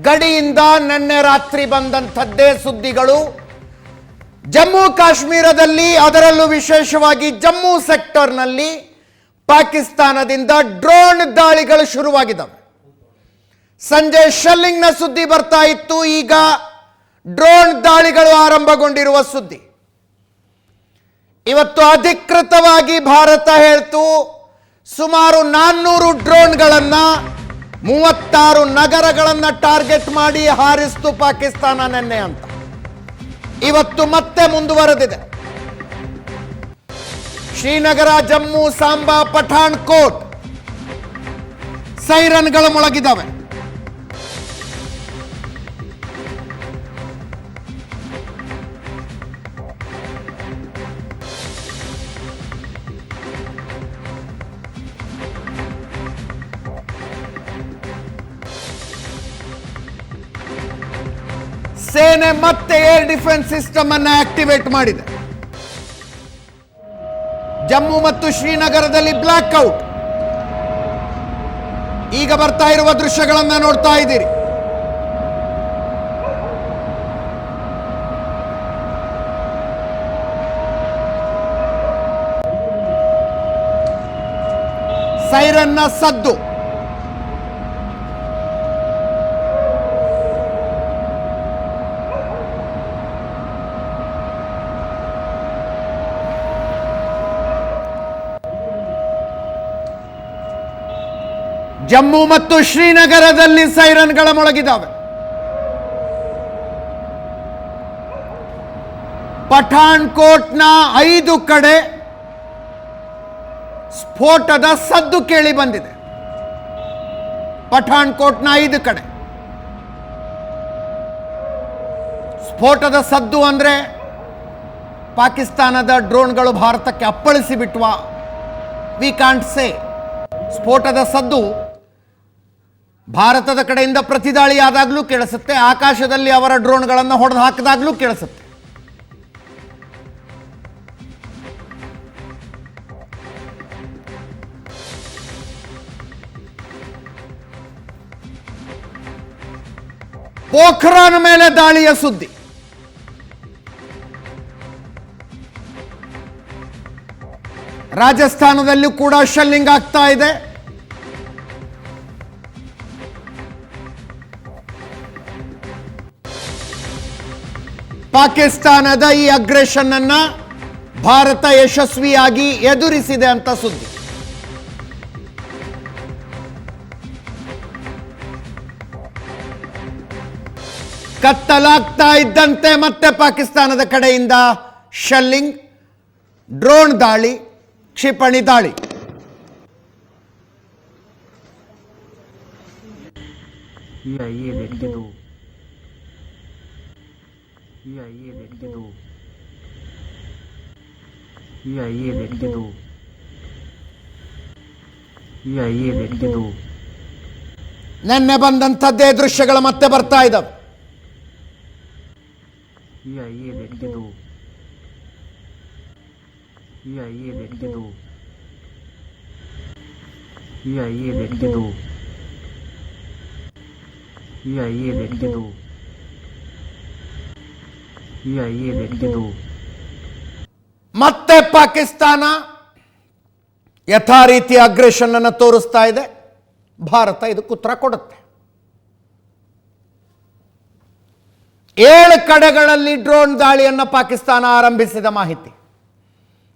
ಗಡಿಯಿಂದ ನಿನ್ನೆ ರಾತ್ರಿ ಬಂದಂಥದ್ದೇ ಸುದ್ದಿಗಳು. ಜಮ್ಮು ಕಾಶ್ಮೀರದಲ್ಲಿ, ಅದರಲ್ಲೂ ವಿಶೇಷವಾಗಿ ಜಮ್ಮು ಸೆಕ್ಟರ್ನಲ್ಲಿ ಪಾಕಿಸ್ತಾನದಿಂದ ಡ್ರೋನ್ ದಾಳಿಗಳು ಶುರುವಾಗಿದ್ದಾವೆ. ಸಂಜೆ ಶೆಲ್ಲಿಂಗ್ನ ಸುದ್ದಿ ಬರ್ತಾ ಇತ್ತು, ಈಗ ಡ್ರೋನ್ ದಾಳಿಗಳು ಆರಂಭಗೊಂಡಿರುವ ಸುದ್ದಿ. ಇವತ್ತು ಅಧಿಕೃತವಾಗಿ ಭಾರತ ಹೇಳ್ತು, ಸುಮಾರು 400 ಡ್ರೋನ್ಗಳನ್ನು 36 ನಗರಗಳನ್ನು ಟಾರ್ಗೆಟ್ ಮಾಡಿ ಹಾರಿಸ್ತು ಪಾಕಿಸ್ತಾನ ನಿನ್ನೆ ಅಂತ. ಇವತ್ತು ಮತ್ತೆ ಮುಂದುವರೆದಿದೆ. ಶ್ರೀನಗರ, ಜಮ್ಮು, ಸಾಂಬಾ, ಪಠಾಣ್ ಕೋಟ್ ಸೈರನ್ಗಳ ಮೊಳಗಿದ್ದಾವೆ. ಸೇನೆ ಮತ್ತೆ ಏರ್ ಡಿಫೆನ್ಸ್ ಸಿಸ್ಟಮ್ ಅನ್ನು ಆಕ್ಟಿವೇಟ್ ಮಾಡಿದೆ. ಜಮ್ಮು ಮತ್ತು ಶ್ರೀನಗರದಲ್ಲಿ ಬ್ಲಾಕ್ ಔಟ್. ಈಗ ಬರ್ತಾ ಇರುವ ದೃಶ್ಯಗಳನ್ನು ನೋಡ್ತಾ ಇದ್ದೀರಿ. ಸೈರನ್ನ ಸದ್ದು. ಜಮ್ಮು ಮತ್ತು ಶ್ರೀನಗರದಲ್ಲಿ ಸೈರನ್ಗಳ ಮೊಳಗಿದ್ದಾವೆ. ಪಠಾಣ್ ಕೋಟ್ನ 5 ಕಡೆ ಸ್ಫೋಟದ ಸದ್ದು ಕೇಳಿ ಬಂದಿದೆ. ಪಠಾಣ್ ಕೋಟ್ನ 5 ಕಡೆ ಸ್ಫೋಟದ ಸದ್ದು ಅಂದ್ರೆ ಪಾಕಿಸ್ತಾನದ ಡ್ರೋನ್ಗಳು ಭಾರತಕ್ಕೆ ಅಪ್ಪಳಿಸಿ ಬಿಟ್ವಾ? We can't say. ಸ್ಫೋಟದ ಸದ್ದು ಭಾರತದ ಕಡೆಯಿಂದ ಪ್ರತಿದಾಳಿ ಆದಾಗಲೂ ಕೇಳಿಸುತ್ತೆ, ಆಕಾಶದಲ್ಲಿ ಅವರ ಡ್ರೋನ್ಗಳನ್ನು ಹೊಡೆದು ಹಾಕಿದಾಗಲೂ ಕೇಳಿಸುತ್ತೆ. ಪೋಖ್ರಾನ್ ಮೇಲೆ ದಾಳಿಯ ಸುದ್ದಿ. ರಾಜಸ್ಥಾನದಲ್ಲೂ ಕೂಡ ಶೆಲ್ಲಿಂಗ್ ಆಗ್ತಾ ಇದೆ. ಪಾಕಿಸ್ತಾನದ ಈ ಅಗ್ರೆಷನ್ ಅನ್ನ ಭಾರತ ಯಶಸ್ವಿಯಾಗಿ ಎದುರಿಸಿದೆ ಅಂತ ಸುದ್ದಿ. ಕತ್ತಲಾಗ್ತಾ ಇದ್ದಂತೆ ಮತ್ತೆ ಪಾಕಿಸ್ತಾನದ ಕಡೆಯಿಂದ ಶೆಲ್ಲಿಂಗ್, ಡ್ರೋನ್ ದಾಳಿ, ಕ್ಷಿಪಣಿ ದಾಳಿ. ನೆನ್ನೆ ಬಂದಂಥದ್ದೇ ದೃಶ್ಯಗಳು ಮತ್ತೆ ಬರ್ತಾ ಇದ್ದಾವೆ. ಮತ್ತೆ ಪಾಕಿಸ್ತಾನ ಯಥಾ ರೀತಿ ಅಗ್ರೆಷನ್ ಅನ್ನು ತೋರಿಸ್ತಾ ಇದೆ. ಭಾರತ ಇದಕ್ಕೆ ಉತ್ತರ ಕೊಡುತ್ತೆ. 7 ಕಡೆಗಳಲ್ಲಿ ಡ್ರೋನ್ ದಾಳಿಯನ್ನು ಪಾಕಿಸ್ತಾನ ಆರಂಭಿಸಿದ ಮಾಹಿತಿ.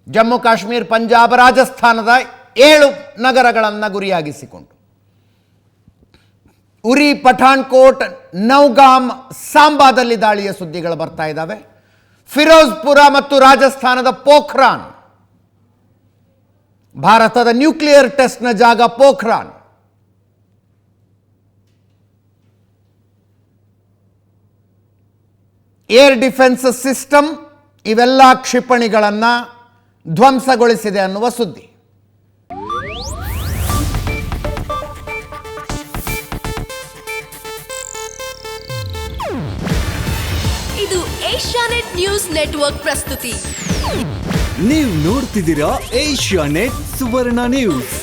ಜಮ್ಮು ಕಾಶ್ಮೀರ, ಪಂಜಾಬ್, ರಾಜಸ್ಥಾನದ 7 ನಗರಗಳನ್ನು ಗುರಿಯಾಗಿಸಿಕೊಂಡು ಉರಿ, ಪಠಾಣ್ ಕೋಟ್, ನೌಗಾಮ್, ಸಾಂಬಾದಲ್ಲಿ ದಾಳಿಯ ಸುದ್ದಿಗಳು ಬರ್ತಾ ಇದ್ದಾವೆ. ಫಿರೋಜ್ಪುರ ಮತ್ತು ರಾಜಸ್ಥಾನದ ಪೋಖ್ರಾನ್, ಭಾರತದ ನ್ಯೂಕ್ಲಿಯರ್ ಟೆಸ್ಟ್ನ ಜಾಗ ಪೋಖ್ರಾನ್. ಏರ್ ಡಿಫೆನ್ಸ್ ಸಿಸ್ಟಮ್ ಇವೆಲ್ಲ ಕ್ಷಿಪಣಿಗಳನ್ನು ಧ್ವಂಸಗೊಳಿಸಿದೆ ಅನ್ನುವ ಸುದ್ದಿ. ಇದು ಏಷ್ಯಾನೆಟ್ ನ್ಯೂಸ್ ನೆಟ್ವರ್ಕ್ ಪ್ರಸ್ತುತಿ. ನೀವು ನೋಡ್ತಿದ್ದೀರಾ ಏಷ್ಯಾನೆಟ್ ಸುವರ್ಣ ನ್ಯೂಸ್.